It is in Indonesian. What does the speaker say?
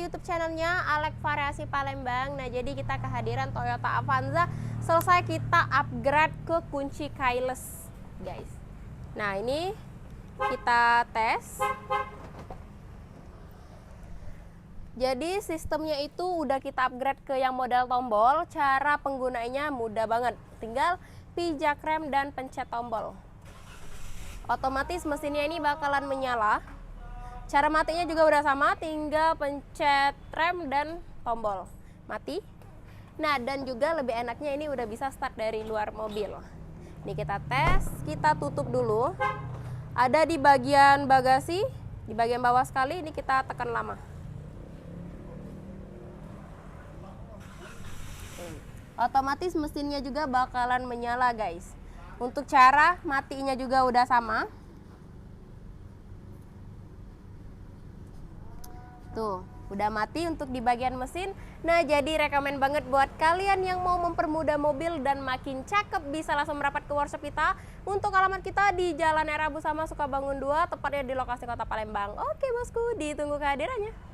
YouTube channelnya Alek Variasi Palembang. Nah, jadi kita kehadiran Toyota Avanza. Selesai kita upgrade ke kunci keyless, guys. Nah, ini kita tes. Jadi sistemnya itu udah kita upgrade ke yang model tombol. Cara penggunanya mudah banget. Tinggal pijak rem dan pencet tombol. Otomatis mesinnya ini bakalan menyala. Cara matinya juga udah sama, tinggal pencet rem dan tombol mati. Nah, dan juga lebih enaknya ini udah bisa start dari luar mobil. Ini kita tes, kita tutup dulu. Ada di bagian bagasi, di bagian bawah sekali, ini kita tekan lama. Otomatis mesinnya juga bakalan menyala, guys. Untuk cara matinya juga udah sama. Tuh, udah mati untuk di bagian mesin. Nah, jadi rekomen banget buat kalian yang mau mempermudah mobil dan makin cakep, bisa langsung merapat ke workshop kita. Untuk alamat kita di Jalan Era Busama Sukabangun 2, tepatnya di lokasi Kota Palembang. Oke, bosku, ditunggu kehadirannya.